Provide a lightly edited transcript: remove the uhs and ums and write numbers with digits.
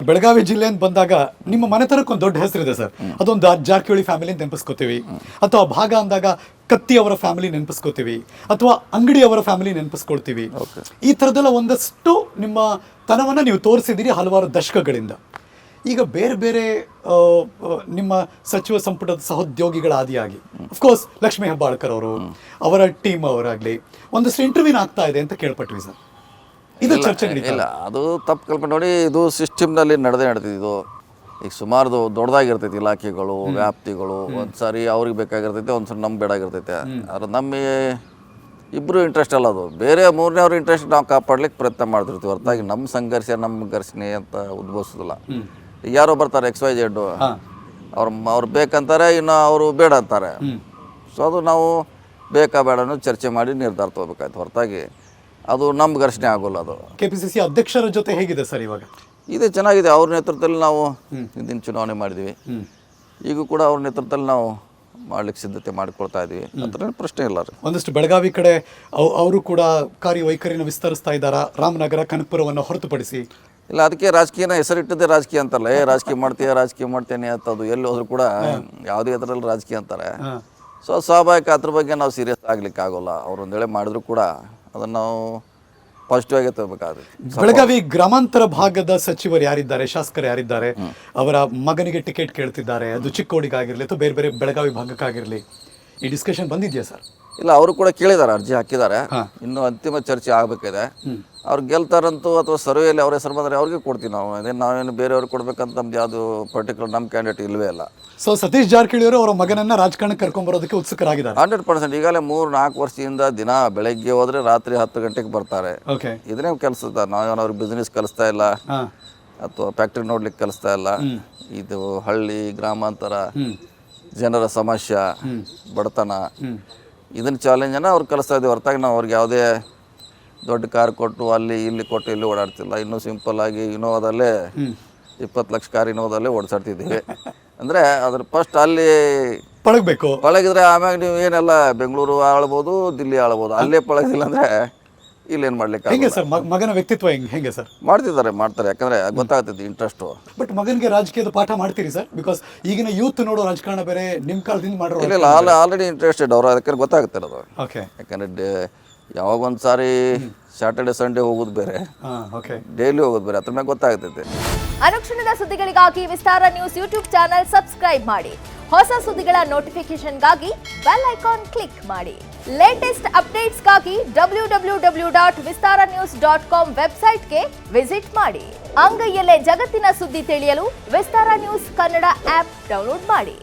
ಬೆಳಗಾವಿ ಜಿಲ್ಲೆ ಅಂತ ಬಂದಾಗ ನಿಮ್ಮ ಮನೆತನಕ್ಕೆ ಒಂದು ದೊಡ್ಡ ಹೆಸರಿದೆ ಸರ್. ಅದೊಂದು ಜಾರಕಿಹೊಳಿ ಫ್ಯಾಮಿಲಿ ಅಂತ ನೆನಪಿಸ್ಕೋತೀವಿ, ಅಥವಾ ಭಾಗ ಅಂದಾಗ ಕತ್ತಿ ಅವರ ಫ್ಯಾಮಿಲಿ ನೆನಪಿಸ್ಕೋತೀವಿ, ಅಥವಾ ಅಂಗಡಿ ಅವರ ಫ್ಯಾಮಿಲಿ ನೆನಪಿಸ್ಕೊಳ್ತೀವಿ. ಈ ಥರದ್ದೆಲ್ಲ ಒಂದಷ್ಟು ನಿಮ್ಮ ತನವನ್ನು ನೀವು ತೋರಿಸಿದ್ದೀರಿ ಹಲವಾರು ದಶಕಗಳಿಂದ. ಈಗ ಬೇರೆ ಬೇರೆ ನಿಮ್ಮ ಸಚಿವ ಸಂಪುಟದ ಸಹೋದ್ಯೋಗಿಗಳ ಆದಿಯಾಗಿ ಅಫ್ಕೋರ್ಸ್ ಲಕ್ಷ್ಮೀ ಹೆಬ್ಬಾಳ್ಕರ್ ಅವರು, ಅವರ ಟೀಮ್ ಅವರಾಗಲಿ ಒಂದಷ್ಟು ಇಂಟರ್ವ್ಯೂನ್ ಆಗ್ತಾ ಇದೆ ಅಂತ ಕೇಳ್ಪಟ್ವಿ ಸರ್. ಇದು ಚರ್ಚೆ ಇಲ್ಲ, ಅದು ತಪ್ಪು ಕಲ್ಪನೆ ನೋಡಿ. ಇದು ಸಿಸ್ಟಮ್ನಲ್ಲಿ ನಡೆದಿದ್ದು. ಈಗ ಸುಮಾರು ದೊಡ್ಡದಾಗಿರ್ತೈತಿ ಇಲಾಖೆಗಳು, ವ್ಯಾಪ್ತಿಗಳು. ಒಂದ್ಸಾರಿ ಅವ್ರಿಗೆ ಬೇಕಾಗಿರ್ತೈತೆ, ಒಂದ್ಸರಿ ನಮ್ಗೆ ಬೇಡಾಗಿರ್ತೈತೆ. ಆದ್ರೆ ನಮ್ಮ ಇಬ್ಬರು ಇಂಟ್ರೆಸ್ಟ್ ಅಲ್ಲ, ಅದು ಬೇರೆ ಮೂರನೇವ್ರ ಇಂಟ್ರೆಸ್ಟ್ ನಾವು ಕಾಪಾಡ್ಲಿಕ್ಕೆ ಪ್ರಯತ್ನ ಮಾಡ್ತಿರ್ತೀವಿ. ಹೊರತಾಗಿ ನಮ್ಮ ಸಂಘರ್ಷ ನಮ್ಮ ಘರ್ಷಣೆ ಅಂತ ಉದ್ಭವಿಸೋದಿಲ್ಲ. ಈಗ ಯಾರೋ ಬರ್ತಾರೆ XYZ, ಅವ್ರು ಬೇಕಂತಾರೆ, ಇನ್ನು ಅವರು ಬೇಡ ಅಂತಾರೆ. ಸೊ ಅದು ನಾವು ಬೇಕಾ ಬೇಡ ಅನ್ನೋದು ಚರ್ಚೆ ಮಾಡಿ ನಿರ್ಧಾರ ತಗೋಬೇಕಾಯ್ತು. ಹೊರತಾಗಿ ಅದು ನಮ್ಮ ಘರ್ಷಣೆ ಆಗೋಲ್ಲ. ಅದು KPCC ಅಧ್ಯಕ್ಷರ ಜೊತೆ ಹೇಗಿದೆ ಸರ್ ಇವಾಗ? ಇದೆ, ಚೆನ್ನಾಗಿದೆ. ಅವ್ರ ನೇತೃತ್ವದಲ್ಲಿ ನಾವು ಹಿಂದಿನ ಚುನಾವಣೆ ಮಾಡಿದ್ವಿ. ಈಗೂ ಕೂಡ ಅವ್ರ ನೇತೃತ್ವದಲ್ಲಿ ನಾವು ಮಾಡ್ಲಿಕ್ಕೆ ಸಿದ್ಧತೆ ಮಾಡಿಕೊಳ್ತಾ ಇದೀವಿ. ಅದ್ರ ಪ್ರಶ್ನೆ ಇಲ್ಲ ರೀ. ಒಂದಷ್ಟು ಬೆಳಗಾವಿ ಕಡೆ ಅವರು ಕೂಡ ಕಾರ್ಯವೈಖರಿನ ವಿಸ್ತರಿಸ್ತಾ ಇದ್ದಾರಾ, ರಾಮನಗರ ಕನಕಪುರವನ್ನು ಹೊರತುಪಡಿಸಿ? ಇಲ್ಲ, ಅದಕ್ಕೆ ರಾಜಕೀಯನ ಹೆಸರಿಟ್ಟದೆ ರಾಜಕೀಯ ಅಂತಾರಲ್ಲ. ರಾಜಕೀಯ ಮಾಡ್ತೇನೆ ಅಂತ. ಅದು ಎಲ್ಲಿ ಹೋದ್ರು ಕೂಡ ಯಾವುದೇ ಅದರಲ್ಲಿ ರಾಜಕೀಯ ಅಂತಾರೆ. ಸೊ ಸ್ವಾಭಾವಿಕ ಅದ್ರ ಬಗ್ಗೆ ನಾವು ಸೀರಿಯಸ್ ಆಗ್ಲಿಕ್ಕೆ ಆಗೋಲ್ಲ. ಅವ್ರು ಒಂದೇಳೆ ಮಾಡಿದ್ರು ಕೂಡ ಅದನ್ನು ನಾವು ಪಾಸಿಟಿವ್ ಆಗಿ ತಗೋಬೇಕಾಗುತ್ತೆ. ಬೆಳಗಾವಿ ಗ್ರಾಮಾಂತರ ಭಾಗದ ಸಚಿವರು ಯಾರಿದ್ದಾರೆ, ಶಾಸಕರು ಯಾರಿದ್ದಾರೆ, ಅವರ ಮಗನಿಗೆ ಟಿಕೆಟ್ ಕೇಳ್ತಿದ್ದಾರೆ, ಅದು ಚಿಕ್ಕೋಡಿಗಾಗಿರ್ಲಿ ಅಥವಾ ಬೇರೆ ಬೇರೆ ಬೆಳಗಾವಿ ಭಾಗಕ್ಕಾಗಿರ್ಲಿ, ಈ ಡಿಸ್ಕಷನ್ ಬಂದಿದೆಯಾ ಸರ್? ಇಲ್ಲ, ಅವರು ಕೂಡ ಕೇಳಿದ್ದಾರೆ, ಅರ್ಜಿ ಹಾಕಿದ್ದಾರೆ. ಇನ್ನು ಅಂತಿಮ ಚರ್ಚೆ ಆಗಬೇಕಿದೆ. ಅವ್ರು ಗೆಲ್ತಾರಂತೂ ಅಥವಾ ಸರ್ವೆಯಲ್ಲಿ ಅವ್ರ ಹೆಸರು ಬಂದರೆ ಅವ್ರಿಗೆ ಕೊಡ್ತೀವಿ ನಾವು. ನಾವೇನು ಬೇರೆಯವ್ರಿಗೆ ಕೊಡ್ಬೇಕಂತ ನಮ್ದು ಯಾವುದು ಪರ್ಟಿಕ್ಯುಲರ್ ನಮ್ಮ ಕ್ಯಾಂಡಿಡೇಟ್ ಇಲ್ಲವೇ ಇಲ್ಲ. ಸೊ ಸತೀಶ್ ಜಾರಕಿಹೊಳಿ ಅವರು ಅವರ ಮಗನನ್ನ ರಾಜಕಾರಣಕ್ಕೆ ಕರ್ಕೊಂಡ್ಬರೋದಕ್ಕೆ ಉತ್ಸುಕರಾಗಿದ್ದಾರೆ. 100%. ಈಗಾಗಲೇ 3-4 ವರ್ಷದಿಂದ ದಿನ ಬೆಳಗ್ಗೆ ಹೋದ್ರೆ ರಾತ್ರಿ 10 ಗಂಟೆಗೆ ಬರ್ತಾರೆ. ಇದನ್ನೇ ಕೆಲಸದ. ನಾವೇನವ್ರಿಗೆ ಬಿಸ್ನೆಸ್ ಕಲಿಸ್ತಾ ಇಲ್ಲ ಅಥವಾ ಫ್ಯಾಕ್ಟ್ರಿ ನೋಡ್ಲಿಕ್ಕೆ ಕಲಿಸ್ತಾ ಇಲ್ಲ. ಇದು ಹಳ್ಳಿ ಗ್ರಾಮಾಂತರ ಜನರ ಸಮಸ್ಯೆ, ಬಡತನ, ಇದನ್ನ ಚಾಲೆಂಜನ್ನು ಅವ್ರು ಕಲಿಸ್ತಾ ಇದ್ದೀವಿ. ಹೊರತಾಗಿ ನಾವು ಅವ್ರಿಗೆ ಯಾವುದೇ ದೊಡ್ಡ ಕಾರ್ ಕೊಟ್ಟು ಅಲ್ಲಿ ಇಲ್ಲಿ ಕೊಟ್ಟು ಇಲ್ಲಿ ಓಡಾಡ್ತಿಲ್ಲ. ಇನ್ನೂ ಸಿಂಪಲ್ ಆಗಿ ಇನೋವಾದಲ್ಲೇ 20 ಲಕ್ಷ ಕಾರ್ ಇನೋವಾದಲ್ಲೇ ಓಡಿಸಾಡ್ತಿದ್ದೀವಿ. ಅಂದರೆ ಅದ್ರ ಫಸ್ಟ್ ಅಲ್ಲಿ ಪಳಗಿದ್ರೆ ಆಮ್ಯಾಗ ನೀವು ಏನೆಲ್ಲ ಬೆಂಗಳೂರು ಆಳ್ಬೋದು, ದಿಲ್ಲಿ ಆಳ್ಬೋದು. ಅಲ್ಲೇ ಪಳಗಿಲ್ಲ ಅಂದರೆ ಇಲ್ಲೇನು ಮಾಡ್ಲಿಕ್ಕೆ ಹೆಂಗೆ ಸರ್? ಮಗನ ವ್ಯಕ್ತಿತ್ವ ಹೆಂಗೆ ಸರ್? ಮಾಡ್ತಾರೆ. ಯಾಕಂದರೆ ಗೊತ್ತಾಗ್ತದೆ ಇಂಟ್ರೆಸ್ಟು. ಬಟ್ ಮಗನಿಗೆ ರಾಜಕೀಯದ ಪಾಠ ಮಾಡ್ತೀರಿ ಸರ್? ಬಿಕಾಸ್ ಈಗಿನ ಯೂತ್ ನೋಡೋ ರಾಜಕಾರಣ ಬೇರೆ, ನಿಮ್ಮ ಕಾಲದಿಂದ ಮಾಡೋ ಇಲ್ಲ, ಆಲ್ರೆಡಿ ಇಂಟ್ರೆಸ್ಟೆಡ್ ಅವರು. ಅದಕ್ಕೆ ಗೊತ್ತಾಗುತ್ತೆ ಅದು. ಯಾಕಂದರೆ ಯಾವಾಗ ಒಂದು ಸಾರಿ ಸ್ಯಾಟರ್ಡೆ ಸಂಡೇ ಹೋಗೋದು ಬೇರೆ, ಡೈಲಿ ಹೋಗೋದು ಬೇರೆ, ಅದ್ರ ಮೇಲೆ ಗೊತ್ತಾಗ್ತೈತೆ. ಅನುಕ್ಷಣದ ಸುದ್ದಿಗಳಿಗಾಗಿ ವಿಸ್ತಾರ ನ್ಯೂಸ್ ಯೂಟ್ಯೂಬ್ ಚಾನೆಲ್ ಸಬ್ಸ್ಕ್ರೈಬ್ ಮಾಡಿ. ಹೊಸ ಸುದ್ದಿಗಳ ನೋಟಿಫಿಕೇಶನ್ಗಾಗಿ ಬೆಲ್ ಐಕಾನ್ ಕ್ಲಿಕ್ ಮಾಡಿ. ಲೇಟೆಸ್ಟ್ ಅಪ್ಡೇಟ್ಸ್ಗಾಗಿ www.vistaranews.com ವೆಬ್ಸೈಟ್ಗೆ ವಿಸಿಟ್ ಮಾಡಿ. ಅಂಗೈಯಲ್ಲೇ ಜಗತ್ತಿನ ಸುದ್ದಿ ತಿಳಿಯಲು ವಿಸ್ತಾರ ನ್ಯೂಸ್ ಕನ್ನಡ ಆಪ್ ಡೌನ್ಲೋಡ್ ಮಾಡಿ.